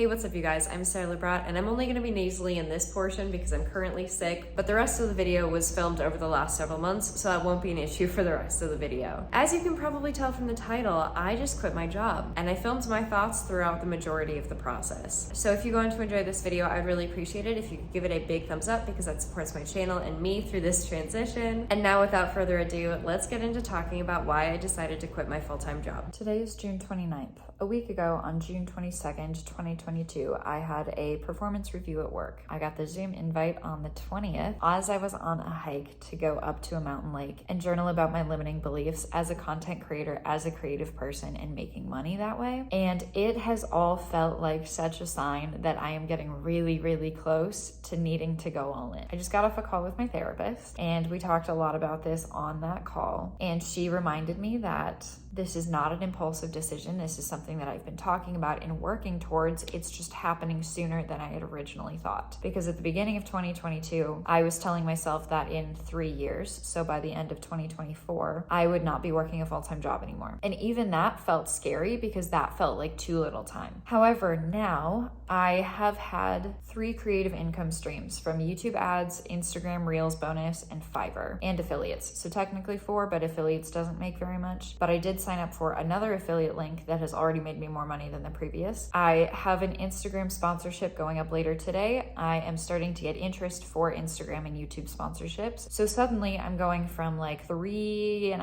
Hey, what's up you guys? I'm Sara Lubratt, and I'm only going to be nasally in this portion because I'm currently sick, but the rest of the video was filmed over the last several months, so that won't be an issue for the rest of the video. As you can probably tell from the title, I just quit my job, and I filmed my thoughts throughout the majority of the process. So if you're going to enjoy this video, I'd really appreciate it if you could give it a big thumbs up because that supports my channel and me through this transition. And now without further ado, let's get into talking about why I decided to quit my full-time job. Today is June 29th. A week ago, on June 22nd, 2022, I had a performance review at work. I got the Zoom invite on the 20th as I was on a hike to go up to a mountain lake and journal about my limiting beliefs as a content creator, as a creative person, and making money that way. And it has all felt like such a sign that I am getting really, really close to needing to go all in. I just got off a call with my therapist, and we talked a lot about this on that call. And she reminded me that this is not an impulsive decision. This is something that I've been talking about and working towards. It's just happening sooner than I had originally thought. Because at the beginning of 2022, I was telling myself that in 3 years, so by the end of 2024, I would not be working a full-time job anymore. And even that felt scary because that felt like too little time. However, now I have had 3 creative income streams from YouTube ads, Instagram Reels bonus, and Fiverr, and affiliates. So technically 4, but affiliates doesn't make very much. But I did sign up for another affiliate link that has already made me more money than the previous. I have an Instagram sponsorship going up later today. I am starting to get interest for Instagram and YouTube sponsorships. So suddenly I'm going from like 3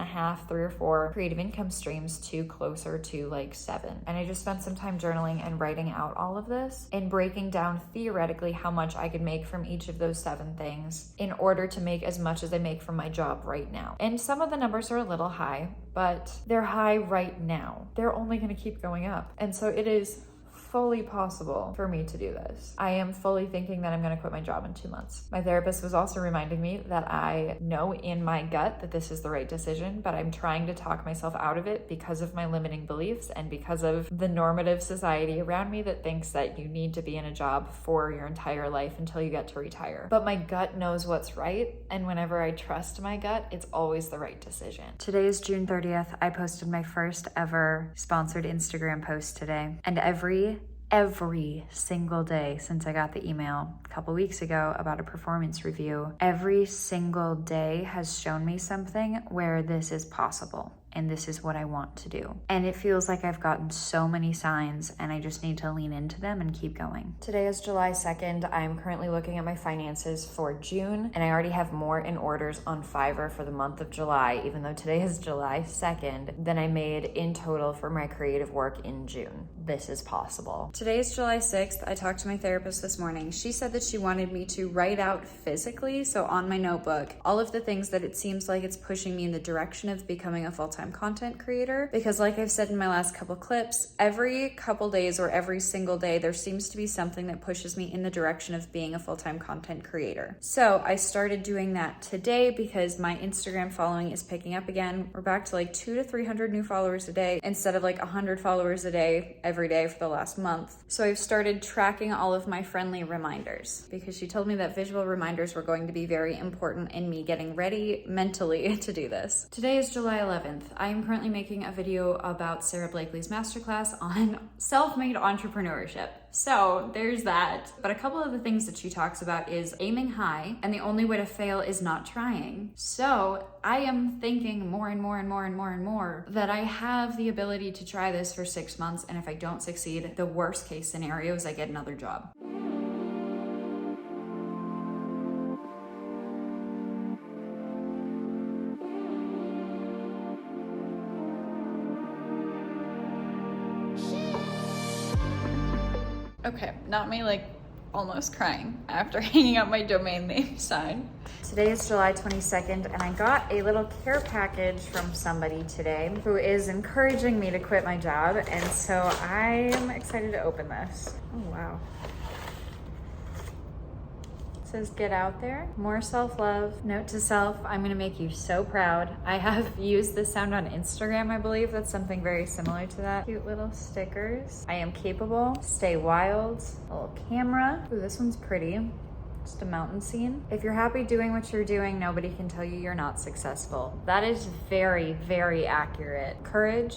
or 4 creative income streams to closer to like 7. And I just spent some time journaling and writing out all of this and breaking down theoretically how much I could make from each of those 7 things in order to make as much as I make from my job right now. And some of the numbers are a little high, but they're high right now. They're only going to keep going up. And so it is fully possible for me to do this. I am fully thinking that I'm going to quit my job in 2 months. My therapist was also reminding me that I know in my gut that this is the right decision, but I'm trying to talk myself out of it because of my limiting beliefs and because of the normative society around me that thinks that you need to be in a job for your entire life until you get to retire. But my gut knows what's right, and whenever I trust my gut, it's always the right decision. Today is June 30th. I posted my first ever sponsored Instagram post today, and every single day since I got the email a couple weeks ago about a performance review, every single day has shown me something where this is possible. And this is what I want to do. And it feels like I've gotten so many signs and I just need to lean into them and keep going. Today is July 2nd. I am currently looking at my finances for June, and I already have more in orders on Fiverr for the month of July, even though today is July 2nd, than I made in total for my creative work in June. This is possible. Today is July 6th. I talked to my therapist this morning. She said that she wanted me to write out physically, so on my notebook, all of the things that it seems like it's pushing me in the direction of becoming a full-time content creator. Because like I've said in my last couple clips, every couple days or every single day, there seems to be something that pushes me in the direction of being a full-time content creator. So I started doing that today because my Instagram following is picking up again. We're back to like 200 to 300 new followers a day instead of like 100 followers a day every day for the last month. So I've started tracking all of my friendly reminders because she told me that visual reminders were going to be very important in me getting ready mentally to do this. Today is July 11th. I am currently making a video about Sara Blakely's masterclass on self-made entrepreneurship. So there's that. But a couple of the things that she talks about is aiming high, and the only way to fail is not trying. So I am thinking more and more that I have the ability to try this for 6 months, and if I don't succeed, the worst case scenario is I get another job. Okay, not me like almost crying after hanging up my domain name sign. Today is July 22nd, and I got a little care package from somebody today who is encouraging me to quit my job, and so I am excited to open this. Oh, wow. It says, get out there, more self-love. Note to self, I'm gonna make you so proud. I have used this sound on Instagram, I believe. That's something very similar to that. Cute little stickers. I am capable, stay wild, a little camera. Ooh, this one's pretty. Just a mountain scene. If you're happy doing what you're doing, nobody can tell you you're not successful. That is very, very accurate. Courage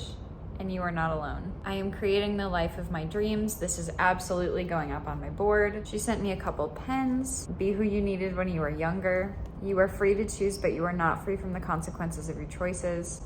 and you are not alone. I am creating the life of my dreams. This is absolutely going up on my board. She sent me a couple pens. Be who you needed when you were younger. You are free to choose, but you are not free from the consequences of your choices.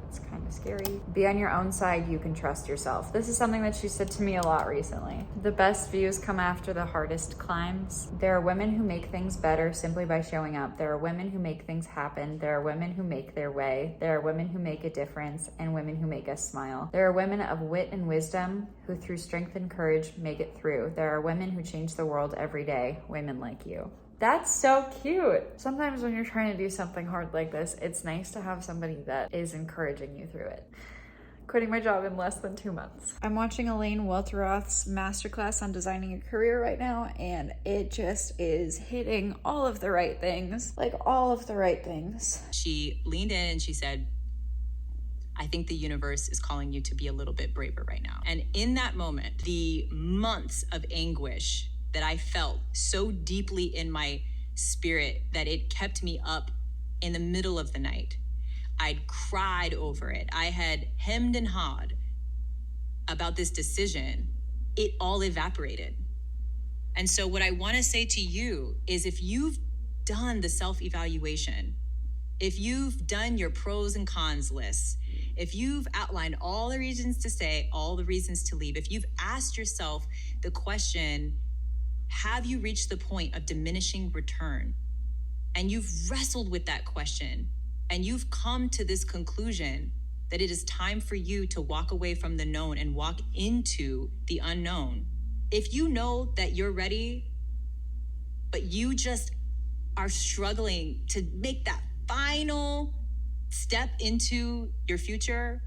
It's kind of scary. Be on your own side, you can trust yourself. This is something that she said to me a lot recently. The best views come after the hardest climbs. There are women who make things better simply by showing up. There are women who make things happen. There are women who make their way. There are women who make a difference, and women who make us smile. There are women of wit and wisdom who through strength and courage make it through. There are women who change the world every day, women like you. That's so cute. Sometimes when you're trying to do something hard like this, it's nice to have somebody that is encouraging you through it. Quitting my job in less than 2 months. I'm watching Elaine Welteroth's masterclass on designing a career right now, and it just is hitting all of the right things. Like all of the right things. She leaned in and she said, I think the universe is calling you to be a little bit braver right now. And in that moment, the months of anguish that I felt so deeply in my spirit that it kept me up in the middle of the night. I'd cried over it. I had hemmed and hawed about this decision. It all evaporated. And so what I want to say to you is, if you've done the self-evaluation, if you've done your pros and cons lists, if you've outlined all the reasons to stay, all the reasons to leave, if you've asked yourself the question, have you reached the point of diminishing return? And you've wrestled with that question, and you've come to this conclusion that it is time for you to walk away from the known and walk into the unknown. If you know that you're ready, but you just are struggling to make that final step into your future,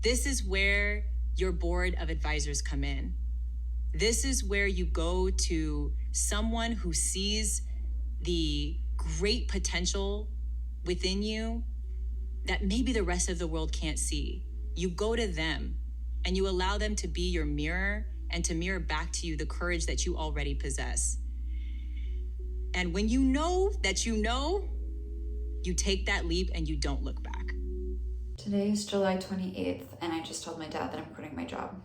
this is where your board of advisors come in. This is where you go to someone who sees the great potential within you that maybe the rest of the world can't see. You go to them and you allow them to be your mirror and to mirror back to you the courage that you already possess. And when you know that you know, you take that leap and you don't look back. Today is July 28th, and I just told my dad that I'm quitting my job.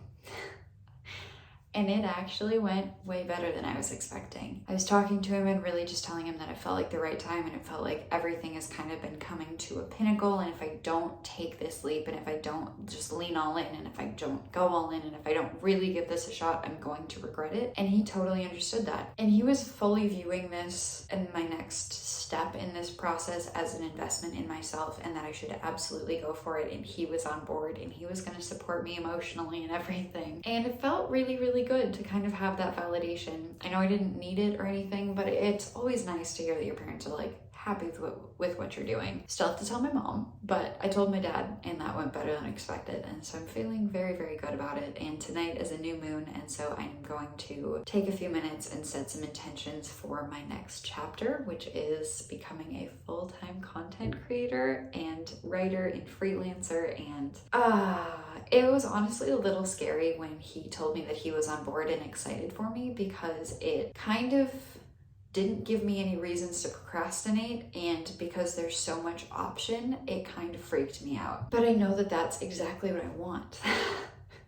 And it actually went way better than I was expecting. I was talking to him and really just telling him that it felt like the right time, and it felt like everything has kind of been coming to a pinnacle, and if I don't take this leap, and if I don't just lean all in, and if I don't go all in, and if I don't really give this a shot, I'm going to regret it. And he totally understood that. And he was fully viewing this and my next step in this process as an investment in myself, and that I should absolutely go for it. And he was on board, and he was going to support me emotionally and everything. And it felt really, really good to kind of have that validation. I know I didn't need it or anything, but it's always nice to hear that your parents are like happy with what you're doing. Still have to tell my mom, but I told my dad, and that went better than expected. And so I'm feeling very, very good about it. And tonight is a new moon, and so I'm going to take a few minutes and set some intentions for my next chapter, which is becoming a full-time content creator and writer and freelancer. And it was honestly a little scary when he told me that he was on board and excited for me, because it kind of didn't give me any reasons to procrastinate, and because there's so much option, it kind of freaked me out. But I know that that's exactly what I want.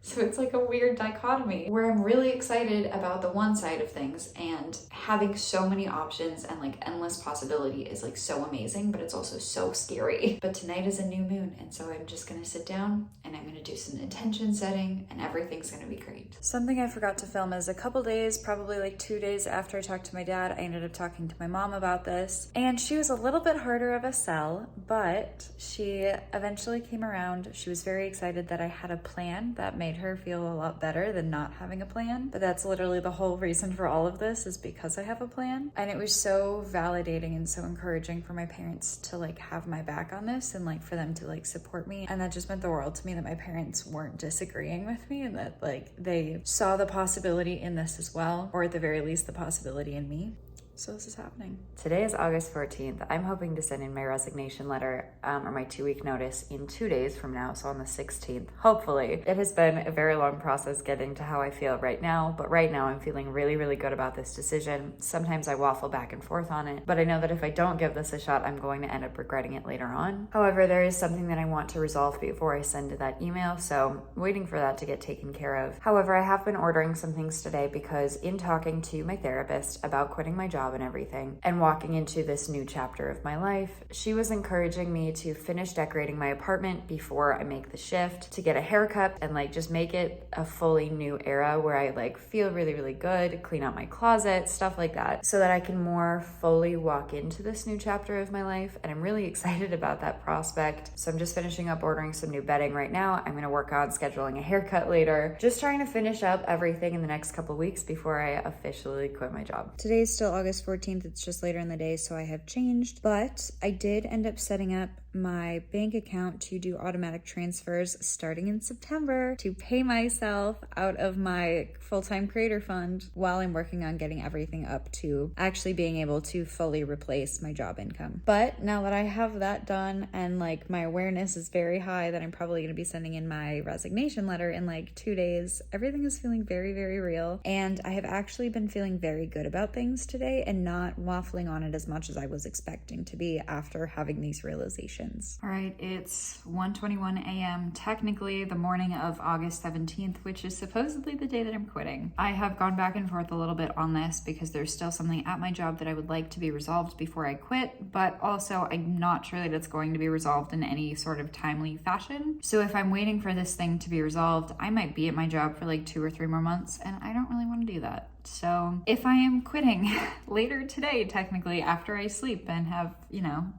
So it's like a weird dichotomy where I'm really excited about the one side of things, and having so many options and like endless possibility is like so amazing, but it's also so scary. But tonight is a new moon, and so I'm just gonna sit down and I'm gonna do some intention setting, and everything's gonna be great. Something I forgot to film is a couple days, probably like 2 days after I talked to my dad, I ended up talking to my mom about this, and she was a little bit harder of a sell, but she eventually came around. She was very excited that I had a plan that made her feel a lot better than not having a plan. But that's literally the whole reason for all of this, is because I have a plan. And it was so validating and so encouraging for my parents to like have my back on this, and like for them to like support me. And that just meant the world to me, that my parents weren't disagreeing with me, and that like they saw the possibility in this as well, or at the very least the possibility in me. So this is happening. Today is August 14th. I'm hoping to send in my resignation letter or my 2-week notice in 2 days from now, so on the 16th, hopefully. It has been a very long process getting to how I feel right now, but right now I'm feeling really, really good about this decision. Sometimes I waffle back and forth on it, but I know that if I don't give this a shot, I'm going to end up regretting it later on. However, there is something that I want to resolve before I send that email, so I'm waiting for that to get taken care of. However, I have been ordering some things today because in talking to my therapist about quitting my job and everything and walking into this new chapter of my life, she was encouraging me to finish decorating my apartment before I make the shift, to get a haircut and like just make it a fully new era where I like feel really, really good, clean out my closet, stuff like that, so that I can more fully walk into this new chapter of my life. And I'm really excited about that prospect. So I'm just finishing up ordering some new bedding right now. I'm gonna work on scheduling a haircut later, just trying to finish up everything in the next couple weeks before I officially quit my job. Today is still August 14th. It's just later in the day, so I have changed, but I did end up setting up my bank account to do automatic transfers starting in September to pay myself out of my full-time creator fund while I'm working on getting everything up to actually being able to fully replace my job income. But now that I have that done and like my awareness is very high that I'm probably going to be sending in my resignation letter in like 2 days, everything is feeling very, very real. And I have actually been feeling very good about things today and not waffling on it as much as I was expecting to be after having these realizations. All right, it's 1:21 a.m., technically the morning of August 17th, which is supposedly the day that I'm quitting. I have gone back and forth a little bit on this because there's still something at my job that I would like to be resolved before I quit, but also I'm not sure that it's going to be resolved in any sort of timely fashion. So if I'm waiting for this thing to be resolved, I might be at my job for like 2 or 3 more months, and I don't really want to do that. So if I am quitting later today, technically after I sleep and have,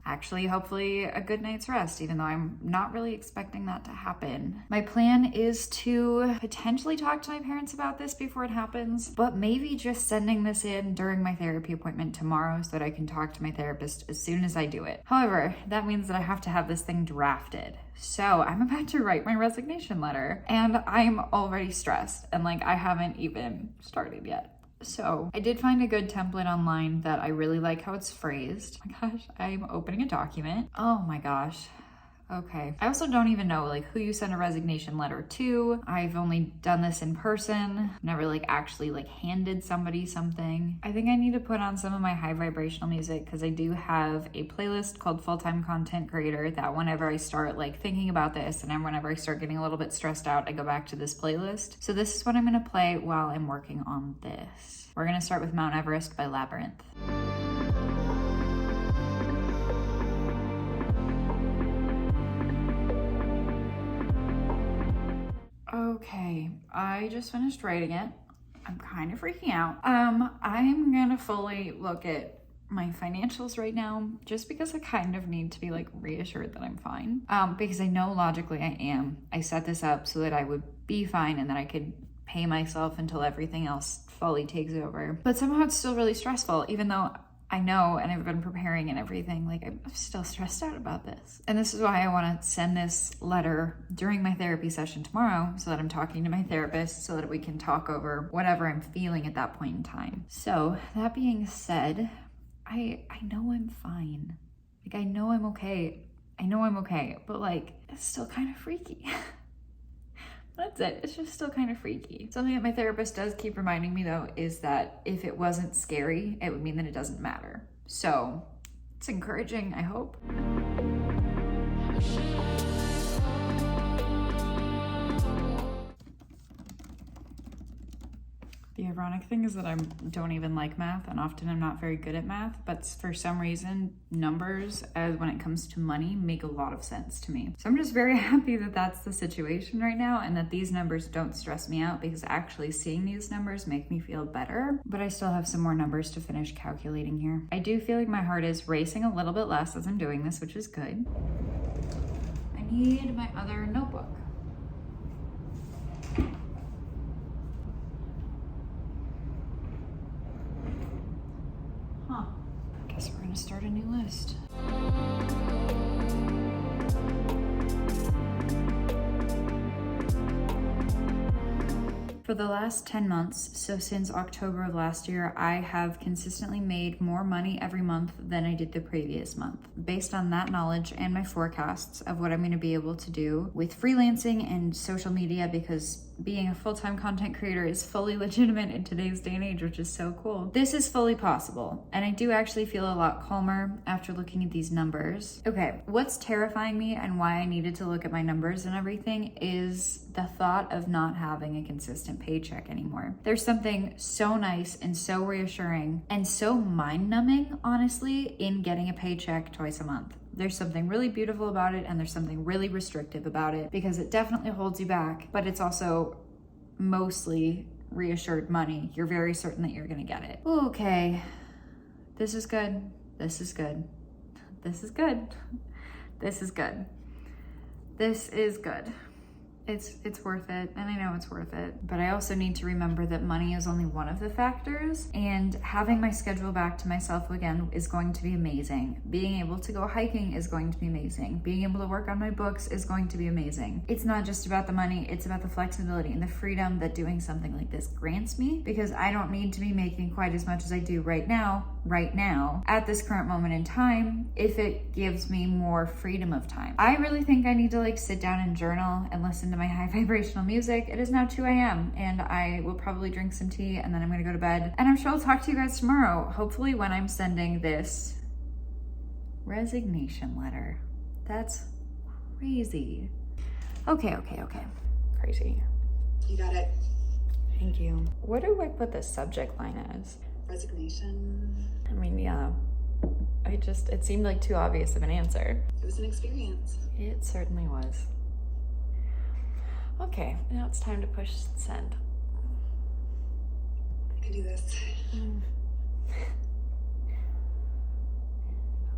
actually hopefully a good night's rest, even though I'm not really expecting that to happen. My plan is to potentially talk to my parents about this before it happens, but maybe just sending this in during my therapy appointment tomorrow so that I can talk to my therapist as soon as I do it. However, that means that I have to have this thing drafted. So I'm about to write my resignation letter and I'm already stressed and I haven't even started yet. So I did find a good template online that I really like how it's phrased. Oh my gosh, I'm opening a document. Oh my gosh. Okay. I also don't even know who you send a resignation letter to. I've only done this in person. Never actually handed somebody something. I think I need to put on some of my high vibrational music because I do have a playlist called Full-Time Content Creator that whenever I start thinking about this and whenever I start getting a little bit stressed out, I go back to this playlist. So this is what I'm gonna play while I'm working on this. We're gonna start with Mount Everest by Labyrinth. Okay, I just finished writing it. I'm kind of freaking out. I'm gonna fully look at my financials right now just because I kind of need to be reassured that I'm fine. Because I know logically I am. I set this up so that I would be fine and that I could pay myself until everything else fully takes over. But somehow it's still really stressful, even though I know and I've been preparing and everything, I'm still stressed out about this. And this is why I want to send this letter during my therapy session tomorrow so that I'm talking to my therapist so that we can talk over whatever I'm feeling at that point in time. So that being said, I know I'm fine. I know I'm okay. But it's still kind of freaky. That's it. It's just still kind of freaky. Something that my therapist does keep reminding me though is that if it wasn't scary, it would mean that it doesn't matter. So it's encouraging, I hope. The ironic thing is that I don't even like math, and often I'm not very good at math, but for some reason, numbers, when it comes to money, make a lot of sense to me. So I'm just very happy that that's the situation right now, and that these numbers don't stress me out, because actually seeing these numbers make me feel better. But I still have some more numbers to finish calculating here. I do feel like my heart is racing a little bit less as I'm doing this, which is good. I need my other notebook. Guess we're gonna start a new list. For the last 10 months, so since October of last year, I have consistently made more money every month than I did the previous month. Based on that knowledge and my forecasts of what I'm going to be able to do with freelancing and social media, because being a full-time content creator is fully legitimate in today's day and age, which is so cool. This is fully possible, and I do actually feel a lot calmer after looking at these numbers. Okay, what's terrifying me and why I needed to look at my numbers and everything is the thought of not having a consistent paycheck anymore. There's something so nice and so reassuring and so mind-numbing, honestly, in getting a paycheck twice a month. There's something really beautiful about it, and there's something really restrictive about it, because it definitely holds you back, but it's also mostly reassured money. You're very certain that you're gonna get it. Okay, this is good. This is good. This is good. This is good. This is good. It's worth it, and I know it's worth it, but I also need to remember that money is only one of the factors, and having my schedule back to myself again is going to be amazing. Being able to go hiking is going to be amazing. Being able to work on my books is going to be amazing. It's not just about the money, it's about the flexibility and the freedom that doing something like this grants me, because I don't need to be making quite as much as I do right now, at this current moment in time, if it gives me more freedom of time. I really think I need to like sit down and journal and listen to my high vibrational music. It is now 2 a.m. and I will probably drink some tea, and then I'm gonna go to bed, and I'm sure I'll talk to you guys tomorrow, hopefully when I'm sending this resignation letter. That's crazy. Okay. Crazy. You got it. Thank you. What do I put the subject line as? Resignation. I mean, yeah. It seemed like too obvious of an answer. It was an experience. It certainly was. Okay, now it's time to push send. I can do this.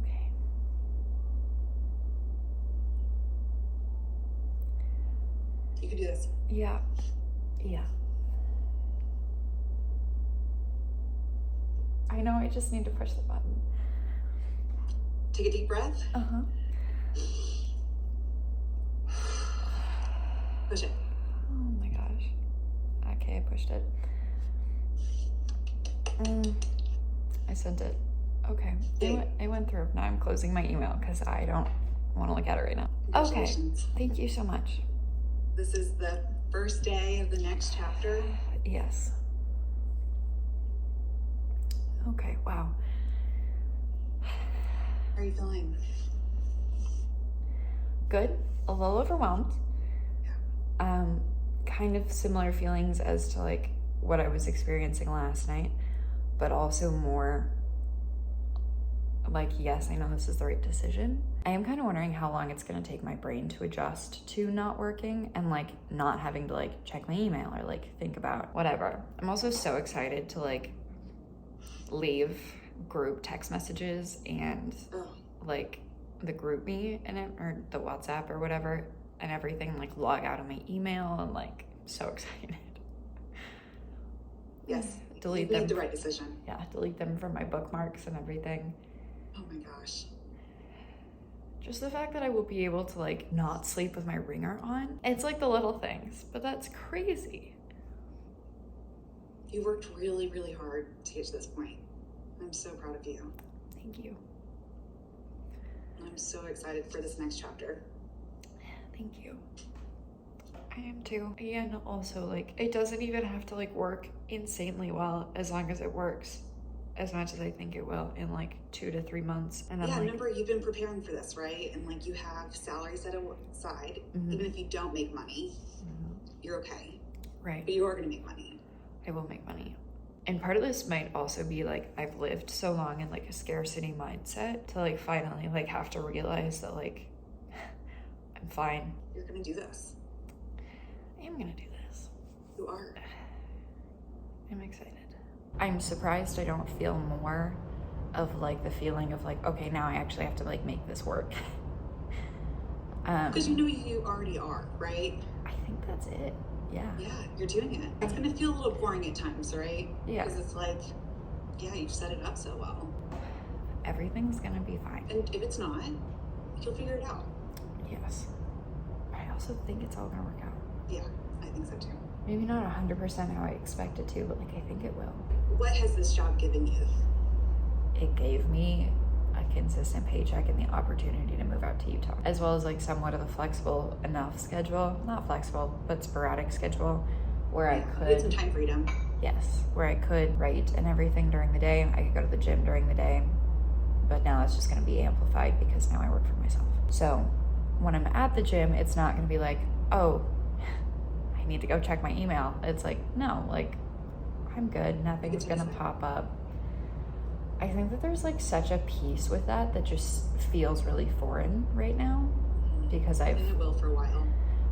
Okay. You can do this. Yeah. I know, I just need to push the button. Take a deep breath. Uh-huh. Push it. Oh my gosh. Okay, I pushed it. I sent it. Okay. It went through. Now I'm closing my email because I don't want to look at it right now. Okay. Thank you so much. This is the first day of the next chapter. Yes. Okay, wow. How are you feeling? Good. A little overwhelmed. Kind of similar feelings as to like what I was experiencing last night, but also more like, yes, I know this is the right decision. I am kind of wondering how long it's going to take my brain to adjust to not working and like not having to like check my email or like think about whatever. I'm also so excited to like leave group text messages and like the group me in it, or the WhatsApp or whatever, and everything, like log out of my email, and like so excited. Yes. Delete you them. made the right decision. Yeah, delete them from my bookmarks and everything. Oh my gosh. Just the fact that I will be able to like not sleep with my ringer on. It's like the little things, but that's crazy. You worked really, really hard to get to this point. I'm so proud of you. Thank you. I'm so excited for this next chapter. Thank you. I am too. And also like, it doesn't even have to like work insanely well as long as it works as much as I think it will in like 2 to 3 months. And then yeah, like, remember you've been preparing for this, right? And like you have salary set aside. Even if you don't make money, you're okay. Right. But you are gonna make money. I will make money. And part of this might also be like, I've lived so long in like a scarcity mindset to like finally like have to realize that like I'm fine. You're gonna do this. I am gonna do this. You are. I'm excited. I'm surprised I don't feel more of like the feeling of like, okay, now I actually have to like make this work. Because you know you already are, right? I think that's it. Yeah. Yeah, you're doing it. It's gonna feel a little boring at times, right? Yeah. Because it's like, yeah, you've set it up so well. Everything's gonna be fine. And if it's not, you'll figure it out. Yes. I also think it's all gonna work out. Yeah, I think so too. Maybe not 100% how I expect it to, but like I think it will. What has this job given you? It gave me a consistent paycheck and the opportunity to move out to Utah, as well as like somewhat of a flexible enough schedule, not flexible, but sporadic schedule where I could get some time freedom. Yes, where I could write and everything during the day. I could go to the gym during the day, but now that's just going to be amplified because now I work for myself. So when I'm at the gym, it's not going to be like, oh, I need to go check my email. It's like, no, like I'm good. Nothing's going to pop up. I think that there's like such a peace with that just feels really foreign right now because And it will for a while.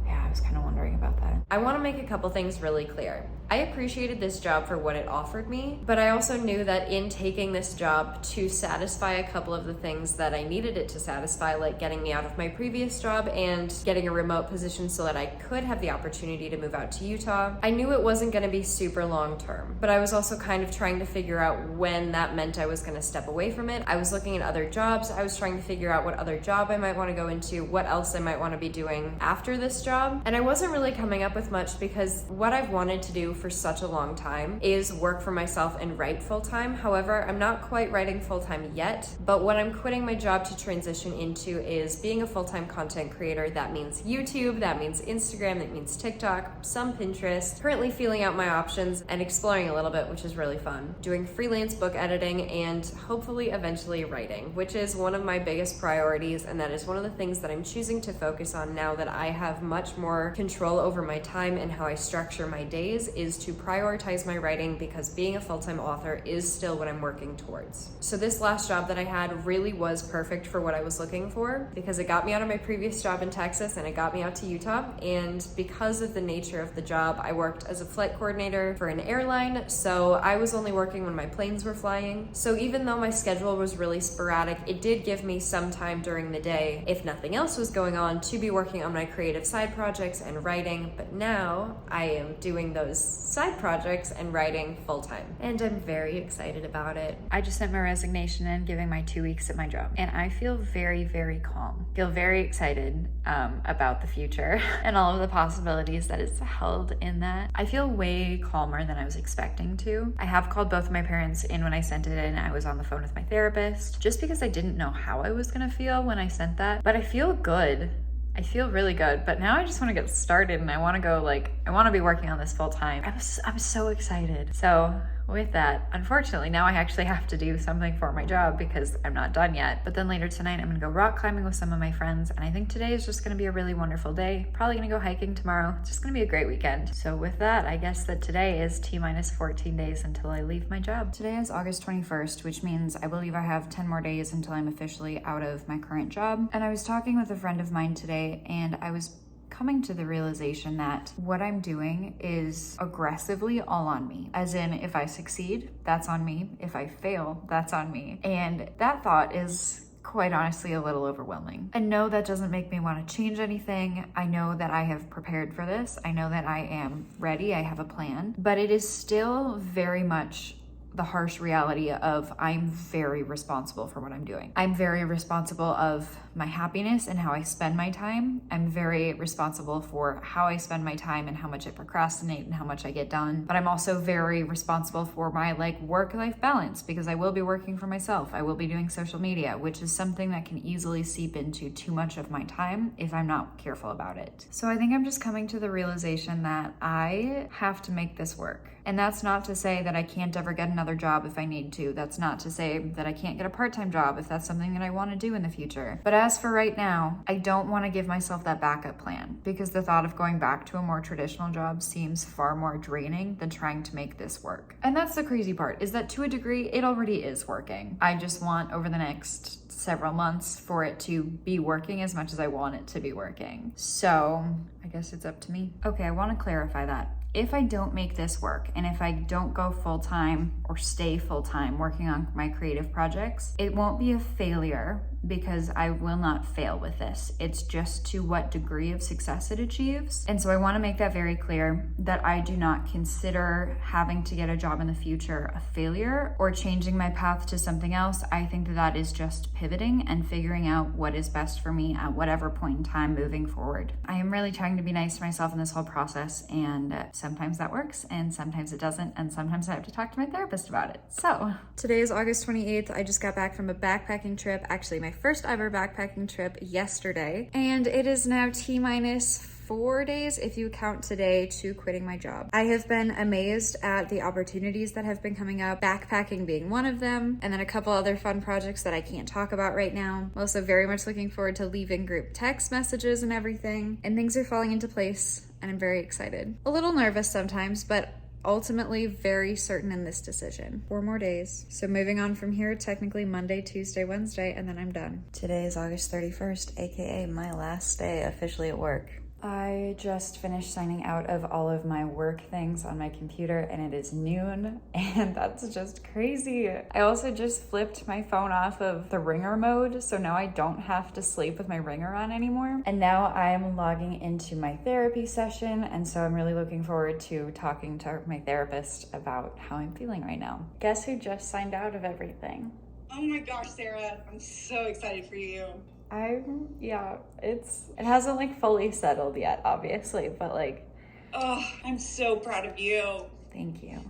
Yeah, I was kind of wondering about that. I want to make a couple things really clear. I appreciated this job for what it offered me, but I also knew that in taking this job to satisfy a couple of the things that I needed it to satisfy, like getting me out of my previous job and getting a remote position so that I could have the opportunity to move out to Utah, I knew it wasn't going to be super long term, but I was also kind of trying to figure out when that meant I was going to step away from it. I was looking at other jobs. I was trying to figure out what other job I might want to go into, what else I might want to be doing after this job. And I wasn't really coming up with much because what I've wanted to do for such a long time is work for myself and write full-time. However, I'm not quite writing full-time yet, but what I'm quitting my job to transition into is being a full-time content creator. That means YouTube, that means Instagram, that means TikTok, some Pinterest, currently feeling out my options and exploring a little bit, which is really fun. Doing freelance book editing and hopefully eventually writing, which is one of my biggest priorities, and that is one of the things that I'm choosing to focus on now that I have much more control over my time and how I structure my days, is to prioritize my writing because being a full-time author is still what I'm working towards. So this last job that I had really was perfect for what I was looking for because it got me out of my previous job in Texas and it got me out to Utah. And because of the nature of the job, I worked as a flight coordinator for an airline. So I was only working when my planes were flying. So even though my schedule was really sporadic, it did give me some time during the day, if nothing else was going on, to be working on my creative side projects and writing. But now I am doing those side projects and writing full-time, and I'm very excited about it. I just sent my resignation in, giving my 2 weeks at my job, and I feel very, very calm. Feel very excited about the future and all of the possibilities that is held in that. I feel way calmer than I was expecting to. I have called both my parents in when I sent it in. I was on the phone with my therapist just because I didn't know how I was gonna feel when I sent that, but I feel good. I feel really good, but now I just want to get started and I want to go I want to be working on this full time. I'm so excited. So with that, unfortunately, now I actually have to do something for my job because I'm not done yet. But then later tonight, I'm gonna go rock climbing with some of my friends. And I think today is just gonna be a really wonderful day. Probably gonna go hiking tomorrow. It's just gonna be a great weekend. So with that, I guess that today is T-minus 14 days until I leave my job. Today is August 21st, which means I believe I have 10 more days until I'm officially out of my current job. And I was talking with a friend of mine today and I was coming to the realization that what I'm doing is aggressively all on me. As in, if I succeed, that's on me. If I fail, that's on me. And that thought is quite honestly a little overwhelming. I know that doesn't make me want to change anything. I know that I have prepared for this. I know that I am ready. I have a plan, but it is still very much the harsh reality of I'm very responsible for what I'm doing. I'm very responsible of my happiness and how I spend my time. I'm very responsible for how I spend my time and how much I procrastinate and how much I get done. But I'm also very responsible for my work-life balance because I will be working for myself. I will be doing social media, which is something that can easily seep into too much of my time if I'm not careful about it. So I think I'm just coming to the realization that I have to make this work. And that's not to say that I can't ever get another job if I need to. That's not to say that I can't get a part-time job if that's something that I want to do in the future. But as for right now, I don't want to give myself that backup plan because the thought of going back to a more traditional job seems far more draining than trying to make this work. And that's the crazy part, is that to a degree, it already is working. I just want over the next several months for it to be working as much as I want it to be working. So I guess it's up to me. Okay, I want to clarify that. If I don't make this work and if I don't go full-time or stay full-time working on my creative projects, it won't be a failure because I will not fail with this. It's just to what degree of success it achieves. And so I want to make that very clear that I do not consider having to get a job in the future a failure or changing my path to something else. I think that that is just pivoting and figuring out what is best for me at whatever point in time moving forward. I am really trying to be nice to myself in this whole process and sometimes that works and sometimes it doesn't, and sometimes I have to talk to my therapist about it. So today is August 28th. I just got back from a backpacking trip, actually my first ever backpacking trip yesterday, and it is now T-minus 4 days, if you count today, to quitting my job. I have been amazed at the opportunities that have been coming up, backpacking being one of them, and then a couple other fun projects that I can't talk about right now. I'm also very much looking forward to leaving group text messages and everything, and things are falling into place, and I'm very excited. A little nervous sometimes, but ultimately very certain in this decision. 4 more days. So moving on from here, technically Monday, Tuesday, Wednesday, and then I'm done. today is August 31st, aka my last day officially at work. I just finished signing out of all of my work things on my computer and it is noon, and that's just crazy. I also just flipped my phone off of the ringer mode, so now I don't have to sleep with my ringer on anymore. And now I'm logging into my therapy session, and so I'm really looking forward to talking to my therapist about how I'm feeling right now. Guess who just signed out of everything? Oh my gosh, Sarah, I'm so excited for you. It hasn't like fully settled yet, obviously, but like, Oh, I'm so proud of you. thank you.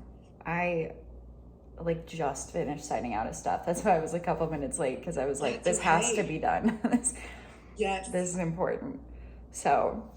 I like just finished signing out of stuff. That's why I was a couple minutes late, because I was like, That's this has to okay. be done. Yes. This is important. So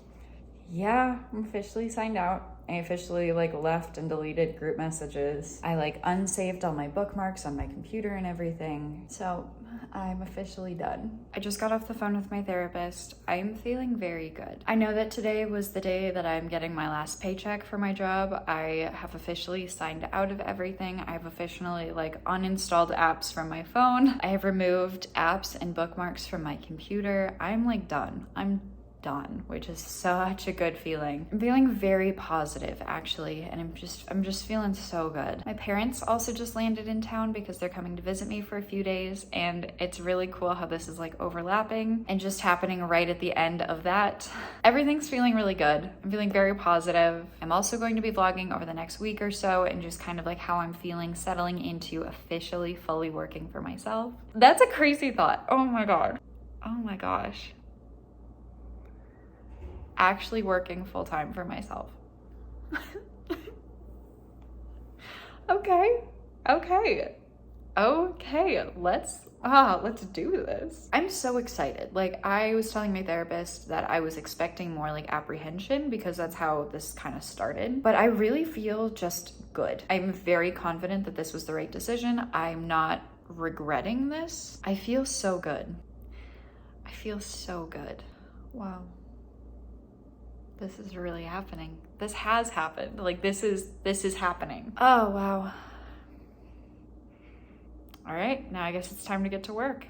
yeah, I'm officially signed out. I officially like left and deleted group messages. I like unsaved all my bookmarks on my computer and everything. So I'm officially done. I just got off the phone with my therapist. I'm feeling very good. I know that today was the day that I'm getting my last paycheck for my job. I have officially signed out of everything. I've officially like uninstalled apps from my phone. I have removed apps and bookmarks from my computer. I'm like done. I'm done, which is such a good feeling. I'm feeling very positive actually, and I'm just feeling so good. My parents also just landed in town because they're coming to visit me for a few days, and it's really cool how this is like overlapping and just happening right at the end of that. Everything's feeling really good. I'm feeling very positive. I'm also going to be vlogging over the next week or so and just kind of like how I'm feeling settling into officially fully working for myself. That's a crazy thought. Oh my god. Oh my gosh. Actually working full-time for myself. Okay, let's do this. I'm so excited. Like, I was telling my therapist that I was expecting more like apprehension because that's how this kind of started, but I really feel just good. I'm very confident that this was the right decision. I'm not regretting this. I feel so good. Wow. This is really happening. This has happened. Like, this is happening. Oh, wow. All right, now I guess it's time to get to work.